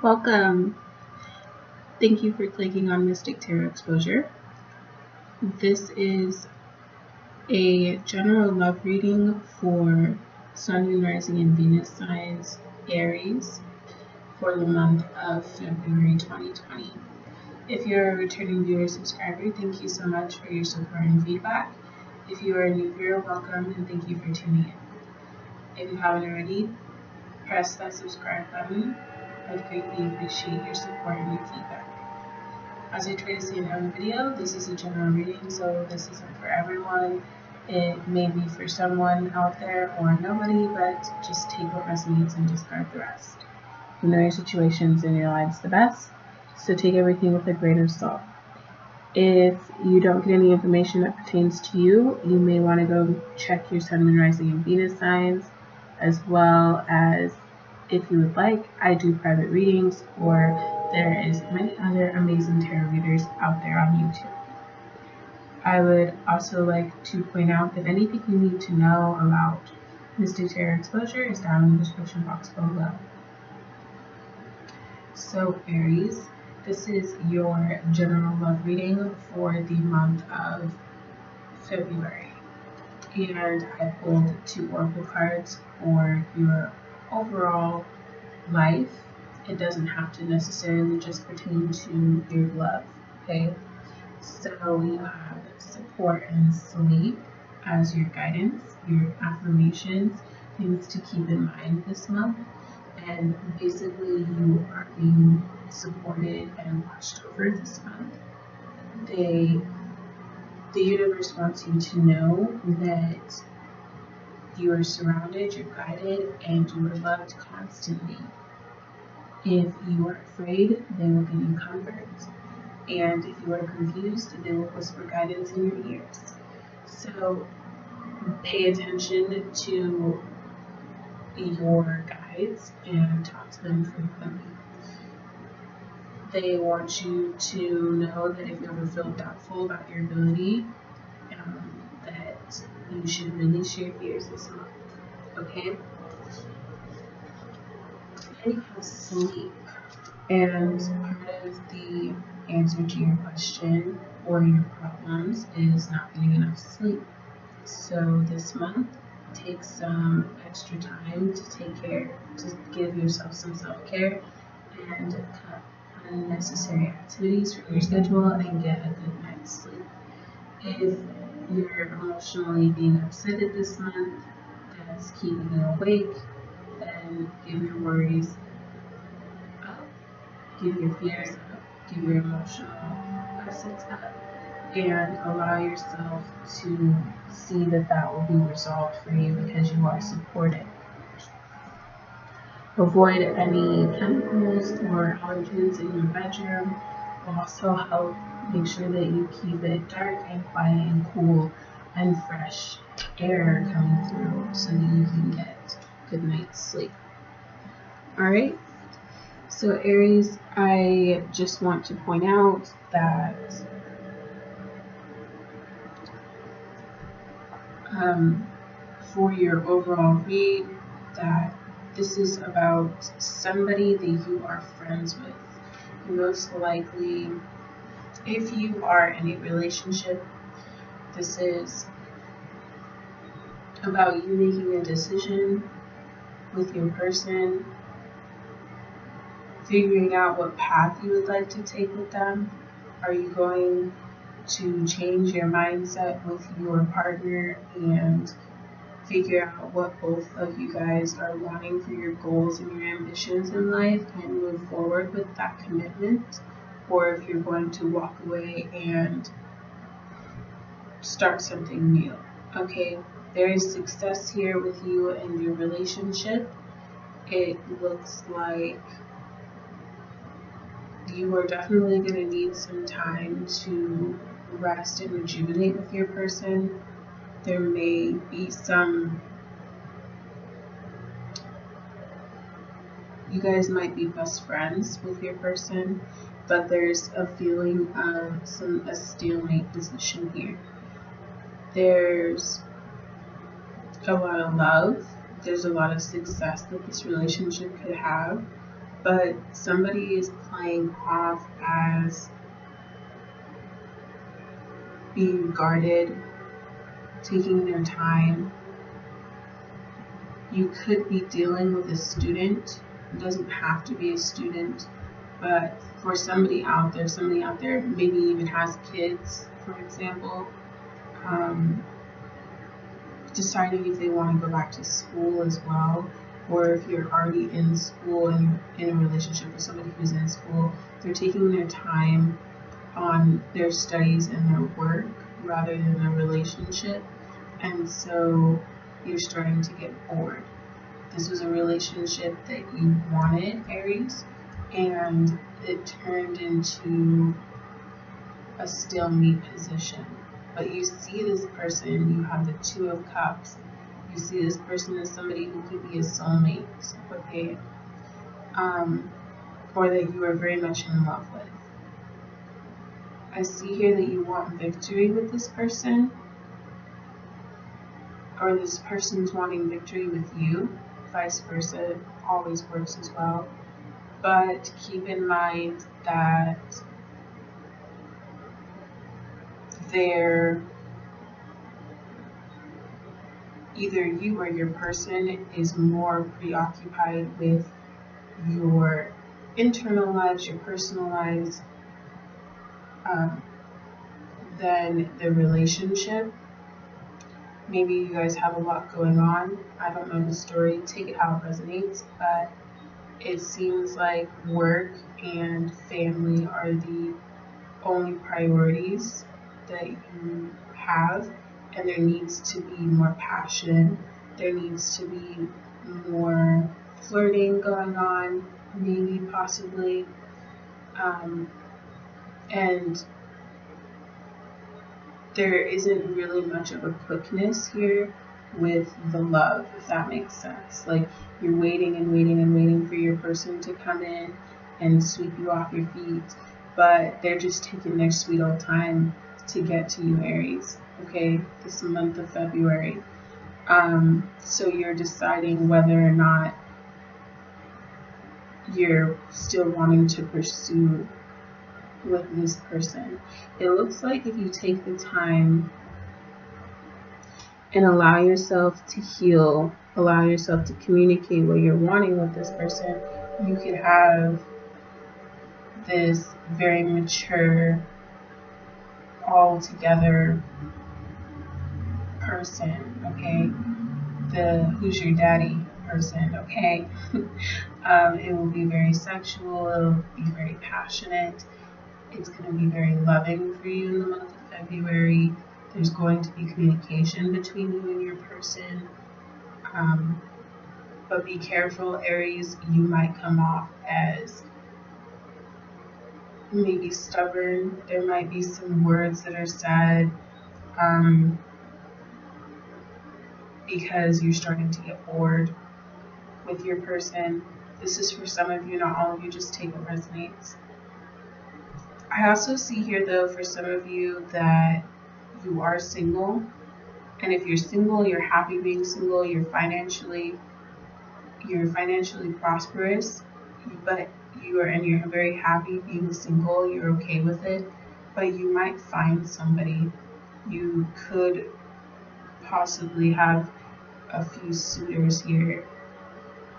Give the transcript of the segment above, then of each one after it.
Welcome. Thank you for clicking on Mystic Tarot Exposure. This is a general love reading for Sun, Moon, Rising, and Venus signs, Aries, for the month of February 2020. If you're a returning viewer or subscriber, thank you so much for your support and feedback. If you are a new viewer, welcome and thank you for tuning in. If you haven't already, press that subscribe button. I'd greatly appreciate your support and your feedback. As I try to say in every video, this is a general reading, so this isn't for everyone. It may be for someone out there or nobody, but just take what resonates and discard the rest. You know your situations and your lives the best, so take everything with a grain of salt. If you don't get any information that pertains to you, you may want to go check your Sun, Moon, Rising, and Venus signs, as well as, if you would like, I do private readings, or there is many other amazing tarot readers out there on YouTube. I would also like to point out that anything you need to know about Mystic Tarot Exposure is down in the description box below. So Aries, this is your general love reading for the month of February. And I pulled 2 oracle cards for your overall life. It doesn't have to necessarily just pertain to your love, okay? So you have support and sleep as your guidance, your affirmations, things to keep in mind this month. And basically you are being supported and watched over this month. The universe wants you to know that you are surrounded, you're guided, and you are loved constantly. If you are afraid, they will give you comfort. And if you are confused, they will whisper guidance in your ears. So pay attention to your guides and talk to them frequently. They want you to know that if you ever feel doubtful about your ability, that you should release your fears this month. Okay? Then you have sleep. And part of the answer to your question or your problems is not getting enough sleep. So this month, take some extra time to give yourself some self-care and cut unnecessary activities from your schedule and get a good night's sleep. If you're emotionally being upset this month, that's keeping you awake, then give your worries up, give your fears up, give your emotional upsets up, and allow yourself to see that will be resolved for you because you are supported. Avoid any chemicals or allergens in your bedroom. Also help make sure that you keep it dark and quiet and cool and fresh air coming through so that you can get good night's sleep. Alright, so Aries, I just want to point out that for your overall read, that this is about somebody that you are friends with. Most likely, if you are in a relationship, this is about you making a decision with your person, figuring out what path you would like to take with them. Are you going to change your mindset with your partner and figure out what both of you guys are wanting for your goals and your ambitions in life and move forward with that commitment? Or if you're going to walk away and start something new. Okay, there is success here with you and your relationship. It looks like you are definitely going to need some time to rest and rejuvenate with your person. There may be you guys might be best friends with your person, but there's a feeling of a stalemate position here. There's a lot of love. There's a lot of success that this relationship could have, but somebody is playing off as being guarded, taking their time. You could be dealing with a student. It doesn't have to be a student, but for somebody out there maybe even has kids, for example, um, deciding if they want to go back to school as well, or if you're already in school and in a relationship with somebody who's in school, they're taking their time on their studies and their work rather than their relationship, and so you're starting to get bored. This was a relationship that you wanted, Aries, and it turned into a stalemate position. But you see this person, you have the Two of Cups. You see this person as somebody who could be a soulmate, okay? Or that you are very much in love with. I see here that you want victory with this person, or this person's wanting victory with you. Vice versa always works as well. But keep in mind that either you or your person is more preoccupied with your internal lives, your personal lives, than the relationship. Maybe you guys have a lot going on. I don't know the story. Take it how it resonates, but it seems like work and family are the only priorities that you have, and there needs to be more passion. There needs to be more flirting going on, maybe, possibly, and there isn't really much of a quickness here with the love, if that makes sense. Like, you're waiting and waiting and waiting for your person to come in and sweep you off your feet, but they're just taking their sweet old time to get to you, Aries, okay, this month of February. So you're deciding whether or not you're still wanting to pursue with this person. It looks like if you take the time and allow yourself to heal, allow yourself to communicate what you're wanting with this person, you could have this very mature, all together person, okay? The who's your daddy person, okay? It will be very sexual, it'll be very passionate, it's going to be very loving for you in the month of February. There's going to be communication between you and your person. But be careful, Aries, you might come off as maybe stubborn. There might be some words that are said because you're starting to get bored with your person. This is for some of you, not all of you, just take what resonates. I also see here, though, for some of you that you are single. And if you're single, you're happy being single, you're financially prosperous, but you're very happy being single, you're okay with it, but you might find somebody. You could possibly have a few suitors here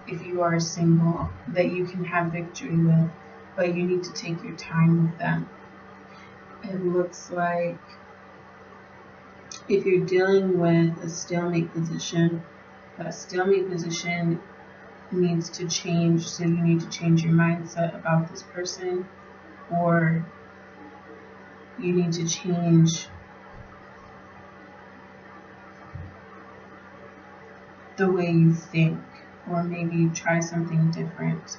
if you are single that you can have victory with, but you need to take your time with them. It looks like if you're dealing with a stalemate position, that stalemate position needs to change, so you need to change your mindset about this person, or you need to change the way you think, or maybe try something different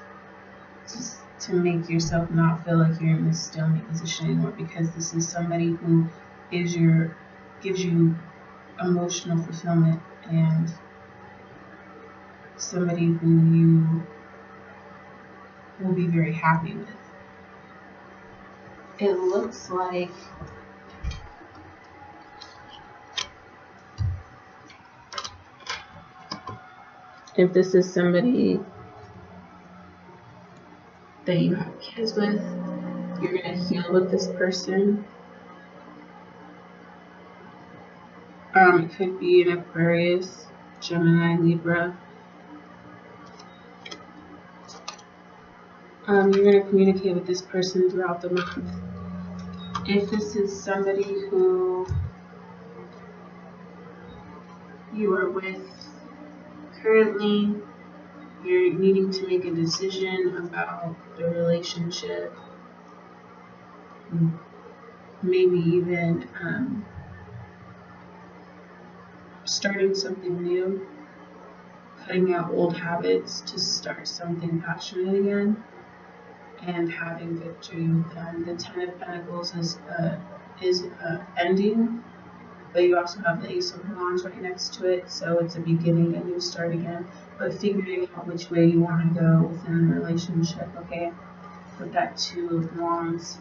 just to make yourself not feel like you're in this stalemate position anymore, because this is somebody who gives you emotional fulfillment and somebody who you will be very happy with. It looks like if this is somebody that you have kids with. You're going to heal with this person. It could be an Aquarius, Gemini, Libra. You're going to communicate with this person throughout the month. If this is somebody who you are with currently, you're needing to make a decision about the relationship, maybe even starting something new, cutting out old habits to start something passionate again, and having victory with them. The Ten of Pentacles is ending, but you also have the Ace of Wands right next to it, so it's a beginning, a new start again, but figuring out which way you want to go within the relationship, okay? With that Two of Wands.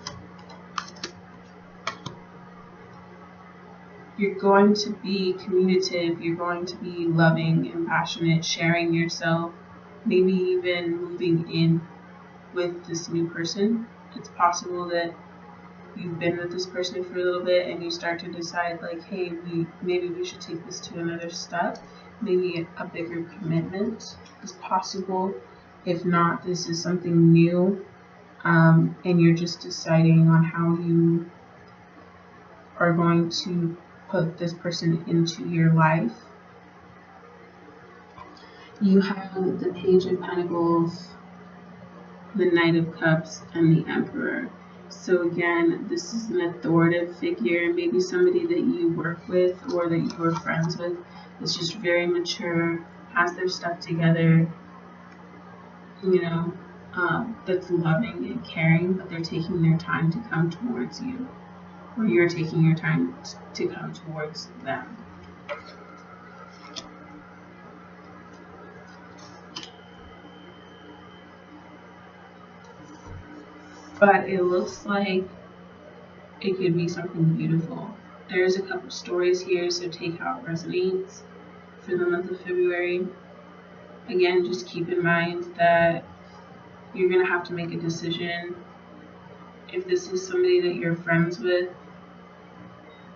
You're going to be communicative, you're going to be loving and passionate, sharing yourself, maybe even moving in with this new person. It's possible that you've been with this person for a little bit and you start to decide like, hey, maybe we should take this to another step. Maybe a bigger commitment is possible. If not, this is something new, and you're just deciding on how you are going to put this person into your life. You have the Page of Pentacles, the Knight of Cups, and the Emperor. So again, this is an authoritative figure, maybe somebody that you work with or that you are friends with. It's just very mature, has their stuff together, that's loving and caring, but they're taking their time to come towards you, or you're taking your time to come towards them. But it looks like it could be something beautiful. There's a couple stories here, so take how it resonates for the month of February. Again, just keep in mind that you're going to have to make a decision. If this is somebody that you're friends with,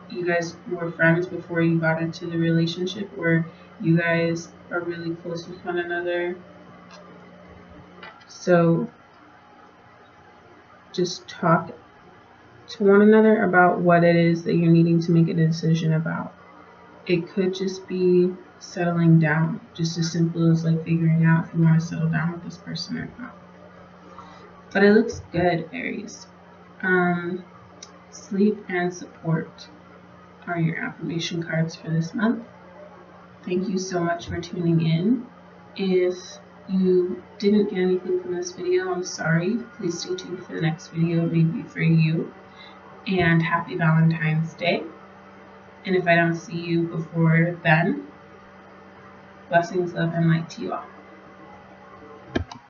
you guys were friends before you got into the relationship, or you guys are really close with one another. So just talk to one another about what it is that you're needing to make a decision about. It could just be settling down, just as simple as like figuring out if you want to settle down with this person or not. But it looks good, Aries. Sleep and support are your affirmation cards for this month. Thank you so much for tuning in. If you didn't get anything from this video, I'm sorry. Please stay tuned for the next video, maybe for you. And happy Valentine's Day. And if I don't see you before then, blessings, love, and light to you all.